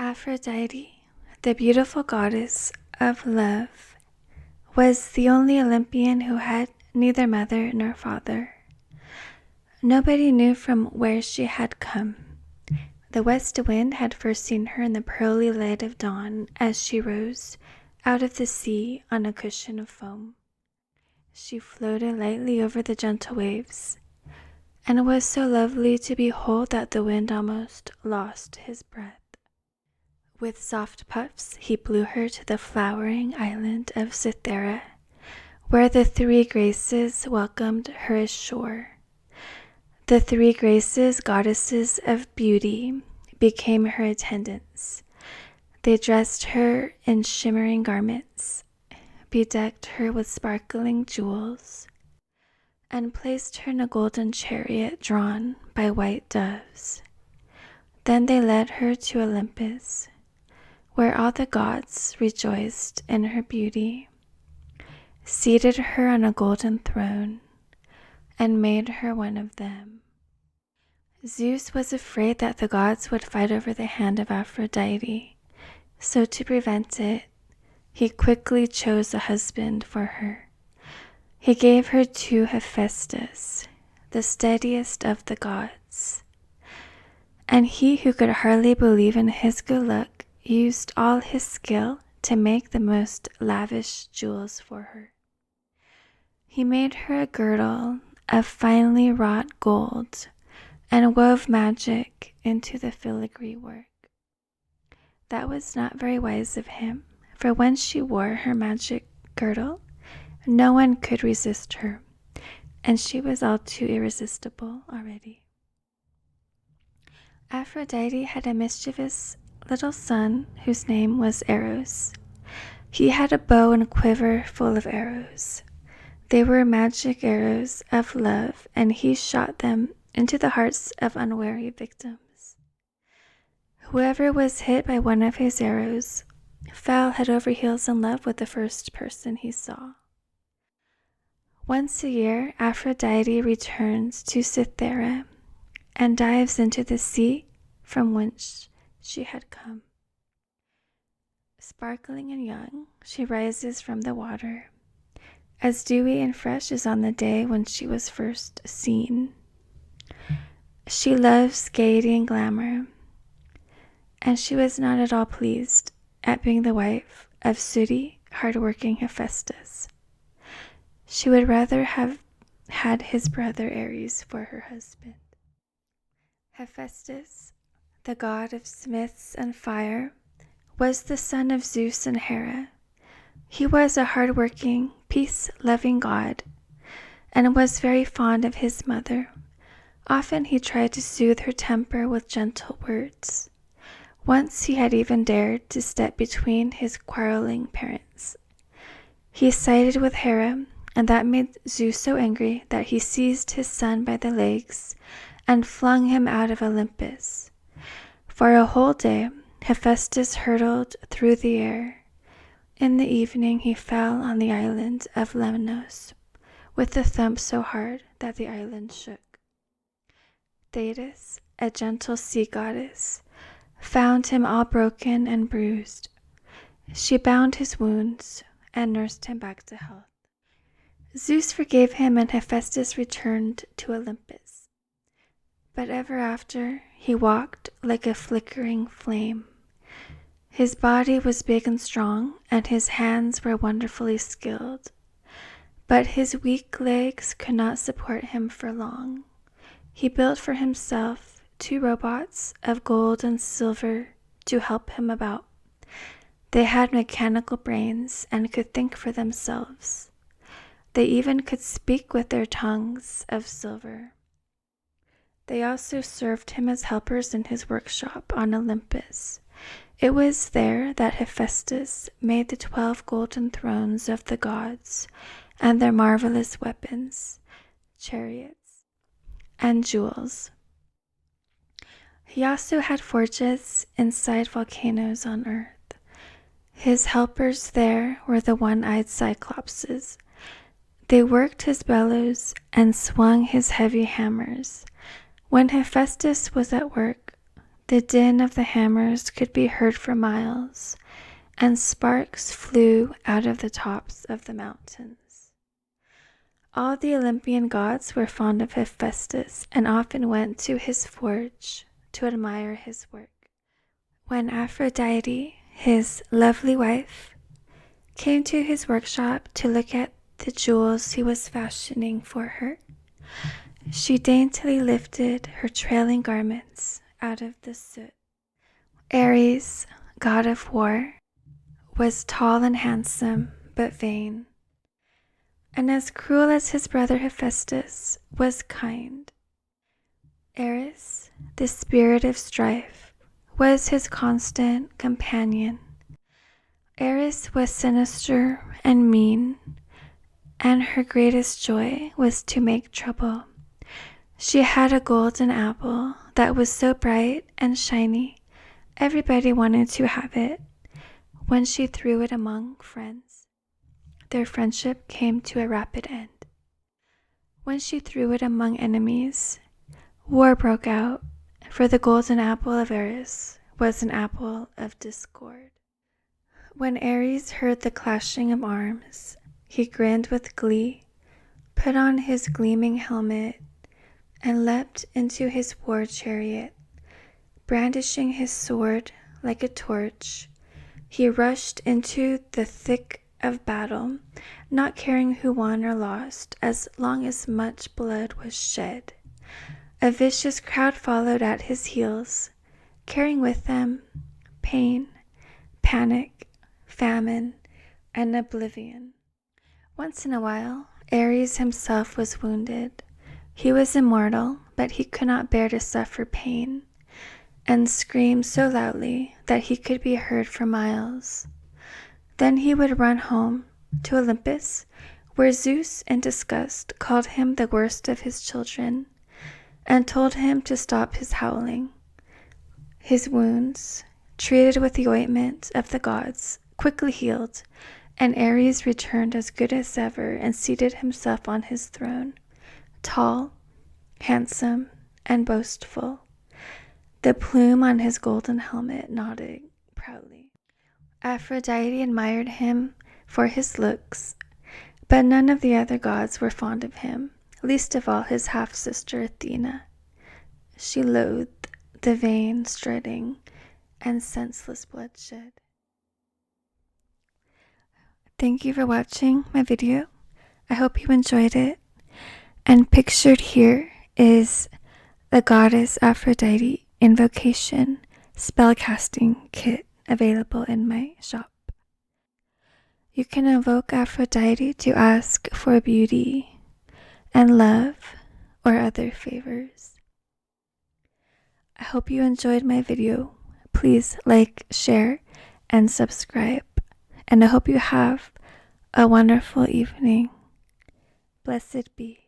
Aphrodite, the beautiful goddess of love, was the only Olympian who had neither mother nor father. Nobody knew from where she had come. The west wind had first seen her in the pearly light of dawn as she rose out of the sea on a cushion of foam. She floated lightly over the gentle waves, and was so lovely to behold that the wind almost lost his breath. With soft puffs he blew her to the flowering island of Cythera, where the three Graces welcomed her ashore. The three Graces, goddesses of beauty, became her attendants. They dressed her in shimmering garments, bedecked her with sparkling jewels, and placed her in a golden chariot drawn by white doves. Then they led her to Olympus, where all the gods rejoiced in her beauty, seated her on a golden throne, and made her one of them. Zeus was afraid that the gods would fight over the hand of Aphrodite, so to prevent it, he quickly chose a husband for her. He gave her to Hephaestus, the steadiest of the gods. And he, who could hardly believe in his good luck, used all his skill to make the most lavish jewels for her. He made her a girdle of finely wrought gold and wove magic into the filigree work. That was not very wise of him, for when she wore her magic girdle, no one could resist her, and she was all too irresistible already. Aphrodite had a mischievous little son whose name was Ares. He had a bow and quiver full of arrows. They were magic arrows of love, and he shot them into the hearts of unwary victims. Whoever was hit by one of his arrows fell head over heels in love with the first person he saw. Once a year, Aphrodite returns to Cythera and dives into the sea from whence she had come. Sparkling and young, she rises from the water, as dewy and fresh as on the day when she was first seen. She loves gaiety and glamour, and she was not at all pleased at being the wife of sooty, hard-working Hephaestus. She would rather have had his brother Ares for her husband. Hephaestus, the god of smiths and fire, was the son of Zeus and Hera. He was a hard-working, peace-loving god, and was very fond of his mother. Often he tried to soothe her temper with gentle words. Once he had even dared to step between his quarreling parents. He sided with Hera, and that made Zeus so angry that he seized his son by the legs and flung him out of Olympus. For a whole day, Hephaestus hurtled through the air. In the evening he fell on the island of Lemnos, with a thump so hard that the island shook. Thetis, a gentle sea goddess, found him all broken and bruised. She bound his wounds and nursed him back to health. Zeus forgave him, and Hephaestus returned to Olympus. But ever after he walked like a flickering flame. His body was big and strong, and his hands were wonderfully skilled. But his weak legs could not support him for long. He built for himself 2 robots of gold and silver to help him about. They had mechanical brains and could think for themselves. They even could speak with their tongues of silver. They also served him as helpers in his workshop on Olympus. It was there that Hephaestus made the 12 golden thrones of the gods and their marvelous weapons, chariots, and jewels. He also had forges inside volcanoes on earth. His helpers there were the one-eyed Cyclopses. They worked his bellows and swung his heavy hammers. When Hephaestus was at work, The din of the hammers could be heard for miles, and sparks flew out of the tops of the mountains. All the Olympian gods were fond of Hephaestus and often went to his forge to admire his work. When Aphrodite, his lovely wife, came to his workshop to look at the jewels he was fashioning for her, she daintily lifted her trailing garments out of the soot. Ares, god of war, was tall and handsome, but vain, and as cruel as his brother Hephaestus was kind. Ares, the spirit of strife, was his constant companion. Ares was sinister and mean, and her greatest joy was to make trouble. She had a golden apple that was so bright and shiny, everybody wanted to have it. When she threw it among friends, their friendship came to a rapid end. When she threw it among enemies, war broke out, for the golden apple of Ares was an apple of discord. When Ares heard the clashing of arms, he grinned with glee, put on his gleaming helmet, and leapt into his war chariot. Brandishing his sword like a torch, he rushed into the thick of battle, not caring who won or lost, as long as much blood was shed. A vicious crowd followed at his heels, carrying with them pain, panic, famine, and oblivion. Once in a while, Ares himself was wounded. He was immortal, but he could not bear to suffer pain, and screamed so loudly that he could be heard for miles. Then he would run home to Olympus, where Zeus, in disgust, called him the worst of his children, and told him to stop his howling. His wounds, treated with the ointment of the gods, quickly healed, and Ares returned as good as ever and seated himself on his throne, tall, handsome, and boastful, the plume on his golden helmet nodding proudly. Aphrodite admired him for his looks, but none of the other gods were fond of him, least of all his half-sister Athena. She loathed the vain strutting and senseless bloodshed. Thank you for watching my video. I hope you enjoyed it. And pictured here is the goddess Aphrodite Invocation spellcasting kit available in my shop. You can invoke Aphrodite to ask for beauty and love or other favors. I hope you enjoyed my video. Please like, share, and subscribe. And I hope you have a wonderful evening. Blessed be.